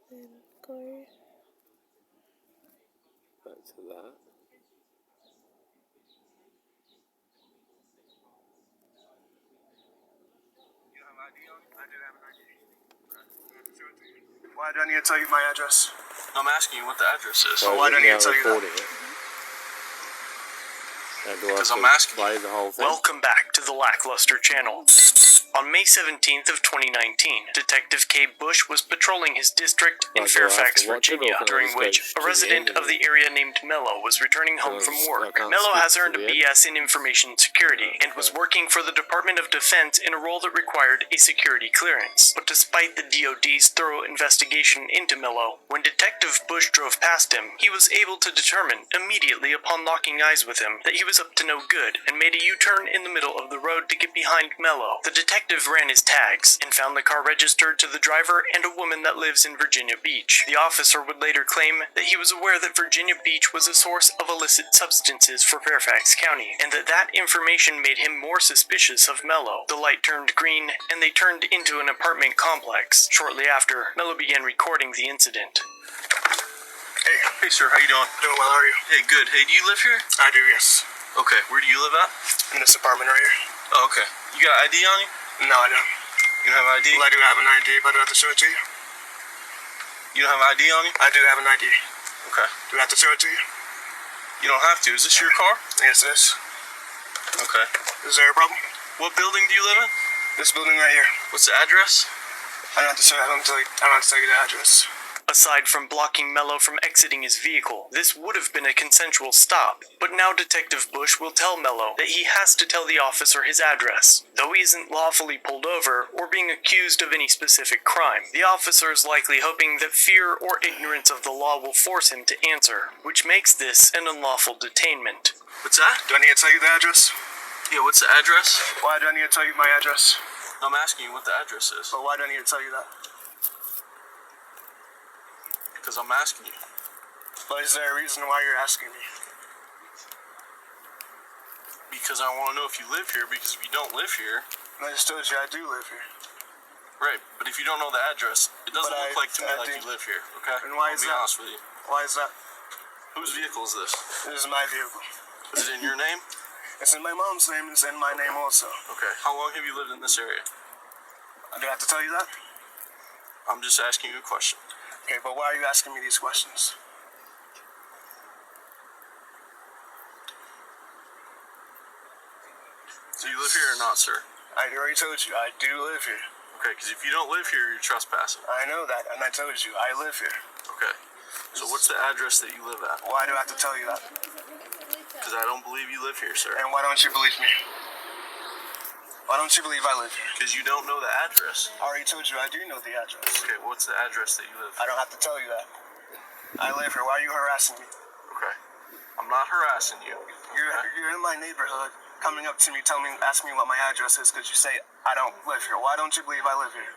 Then go back to that. You have ID on you? I do have an ID. Why do I need to tell you my address? I'm asking you what the address is. So why do I need to tell you that? Because I'm asking play the whole thing? Welcome back to the Lackluster channel. On May 17th of 2019, Detective K. Bush was patrolling his district in Fairfax, Virginia, during which a resident of the area named Mello was returning home from work. Mello has earned a BS in information security and was working for the Department of Defense in a role that required a security clearance. But despite the DoD's thorough investigation into Mello, when Detective Bush drove past him, he was able to determine immediately upon locking eyes with him that he was up to no good and made a U-turn in the middle of the road to get behind Mello. The detective ran his tags and found the car registered to the driver and a woman that lives in Virginia Beach. The officer would later claim that he was aware that Virginia Beach was a source of illicit substances for Fairfax County, and that information made him more suspicious of Mello. The light turned green, and they turned into an apartment complex. Shortly after, Mello began recording the incident. Hey sir, how you doing? Doing well, how are you? Hey, good. Hey, do you live here? I do, yes. Okay, where do you live at? In this apartment right here. Oh, okay. You got ID on you? No, I don't. You don't have ID? Well, I do have an ID, but I do have to show it to you. You don't have ID on you? I do have an ID. Okay. Do I have to show it to you? You don't have to. Is this your car? Yes, it is. Okay. Is there a problem? What building do you live in? This building right here. What's the address? I don't have to show you. I don't have to tell you the address. Aside from blocking Mello from exiting his vehicle, this would have been a consensual stop, but now Detective Bush will tell Mello that he has to tell the officer his address. Though he isn't lawfully pulled over or being accused of any specific crime, the officer is likely hoping that fear or ignorance of the law will force him to answer, which makes this an unlawful detainment. What's that? Do I need to tell you the address? Yeah, what's the address? Why do I need to tell you my address? I'm asking you what the address is. But why do I need to tell you that? Because I'm asking you. But is there a reason why you're asking me? Because I want to know if you live here, because if you don't live here... I just told you I do live here. Right, but if you don't know the address, it doesn't look like to me like you live here, okay? And why is that? I'll be honest with you. Why is that? Whose vehicle is this? This is my vehicle. Is it in your name? It's in my mom's name, and it's in my name also. Okay. How long have you lived in this area? Do I have to tell you that? I'm just asking you a question. Okay, but why are you asking me these questions? Do you live here or not, sir? I already told you, I do live here. Okay, because if you don't live here, you're trespassing. I know that, and I told you, I live here. Okay. So what's the address that you live at? Why do I have to tell you that? Because I don't believe you live here, sir. And why don't you believe me? Why don't you believe I live here? Because you don't know the address. I already told you I do know the address. Okay, what's the address that you live I don't have to tell you that. I live here. Why are you harassing me? Okay. I'm not harassing you. You're in my neighborhood, coming up to me, asking me what my address is because you say I don't live here. Why don't you believe I live here?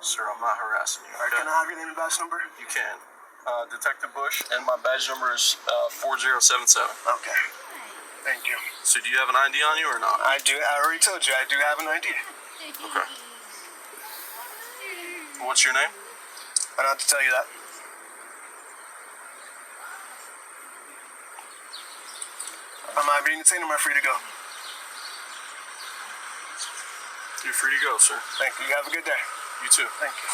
Sir, I'm not harassing you. All right, can I have your name and badge number? You can. Detective Bush, and my badge number is 4077. Okay. Thank you. So do you have an ID on you or not? I do. I already told you I do have an ID. Okay. What's your name? I don't have to tell you that. Am I being detained or am I free to go? You're free to go, sir. Thank you. You have a good day. You too. Thank you.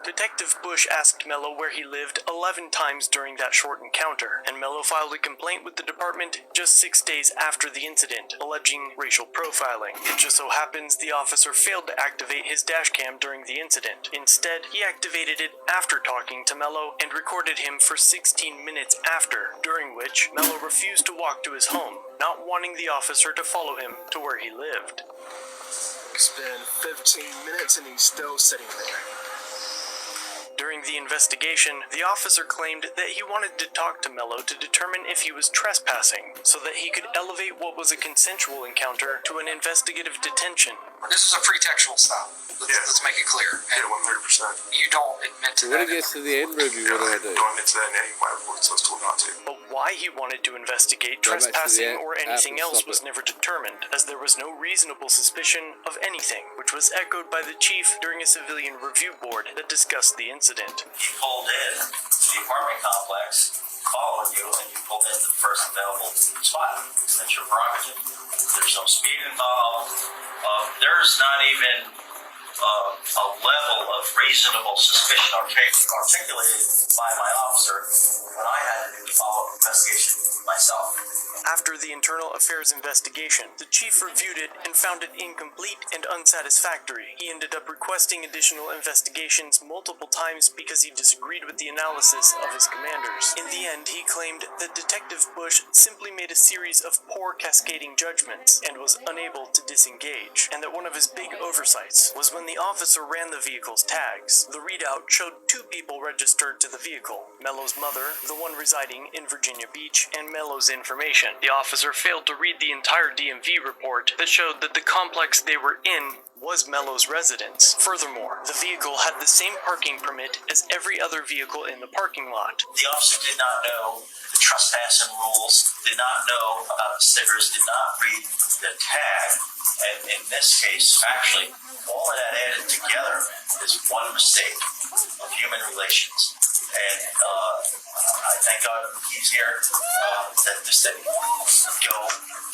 Detective Bush asked Mello where he lived 11 times during that short encounter, and Mello filed a complaint with the department just 6 days after the incident, alleging racial profiling. It just so happens the officer failed to activate his dash cam during the incident. Instead, he activated it after talking to Mello and recorded him for 16 minutes after, during which Mello refused to walk to his home, not wanting the officer to follow him to where he lived. It's been 15 minutes and he's still sitting there. During the investigation, the officer claimed that he wanted to talk to Mello to determine if he was trespassing, so that he could elevate what was a consensual encounter to an investigative detention. This is a pretextual stop. Let's make it clear. Yeah, 100%. You don't admit to When that. it gets to the end, Ruby, what do I do? Don't admit to that in any way, so it's told not to. But Why he wanted to investigate Go back to the trespassing or app anything and else stop was it. never determined, as there was no reasonable suspicion of anything, which was echoed by the chief during a civilian review board that discussed the incident. You pulled in the apartment complex, followed you, and you pulled into the first available spot. That's your prerogative. There's no speed involved. There's not even a level of reasonable suspicion articulated by my officer when I had to do the follow-up investigation myself. After the internal affairs investigation, the chief reviewed it and found it incomplete and unsatisfactory. He ended up requesting additional investigations multiple times because he disagreed with the analysis of his commanders. In the end, he claimed that Detective Bush simply made a series of poor cascading judgments and was unable to disengage, and that one of his big oversights was when the officer ran the vehicle's tags. The readout showed 2 people registered to the vehicle: Mello's mother, the one residing in Virginia Beach, and Mello's information. The officer failed to read the entire DMV report that showed that the complex they were in was Mello's residence. Furthermore, the vehicle had the same parking permit as every other vehicle in the parking lot. The officer did not know the trespassing rules, did not know about the stickers, did not read the tag, and in this case, actually, all of that added together is one mistake of human relations. And I thank God he's here, that this didn't go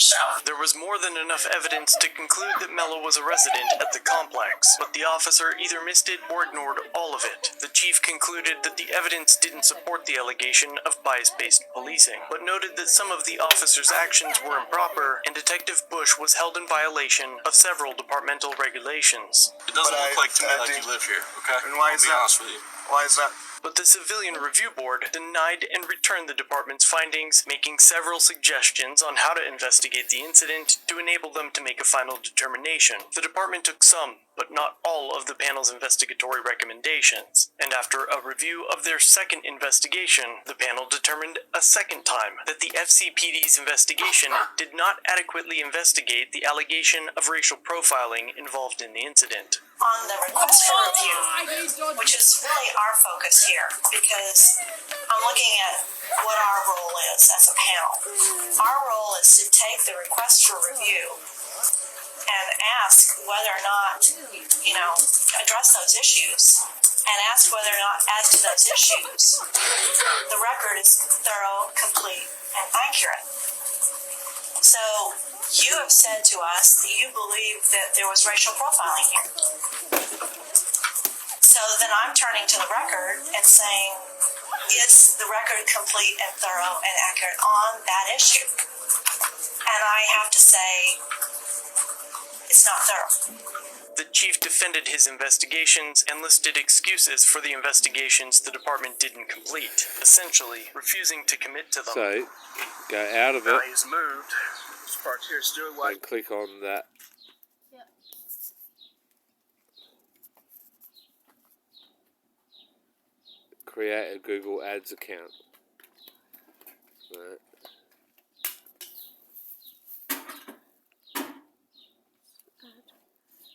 south. There was more than enough evidence to conclude that Mello was a resident at the complex, but the officer either missed it or ignored all of it. The chief concluded that the evidence didn't support the allegation of bias-based policing, but noted that some of the officer's actions were improper, and Detective Bush was held in violation of several departmental regulations. It doesn't But look like to me like you live here, okay? And why is I'll be that? honest with you. Why is that? But the Civilian Review Board denied and returned the department's findings, making several suggestions on how to investigate the incident to enable them to make a final determination. The department took some, but not all, of the panel's investigatory recommendations, and after a review of their second investigation, the panel determined a second time that the FCPD's investigation did not adequately investigate the allegation of racial profiling involved in the incident. On the request for review, which is really our focus here, because I'm looking at what our role is as a panel. Our role is to take the request for review and ask whether or not, address those issues, and ask whether or not, as to those issues, the record is thorough, complete, and accurate. So, you have said to us that you believe that there was racial profiling here. So then I'm turning to the record and saying, is the record complete and thorough and accurate on that issue? And I have to say, it's not thorough. The chief defended his investigations and listed excuses for the investigations the department didn't complete, essentially refusing to commit to them. So, go out of it He's moved. This part here is doing like and click on that. Create a Google Ads account. Right.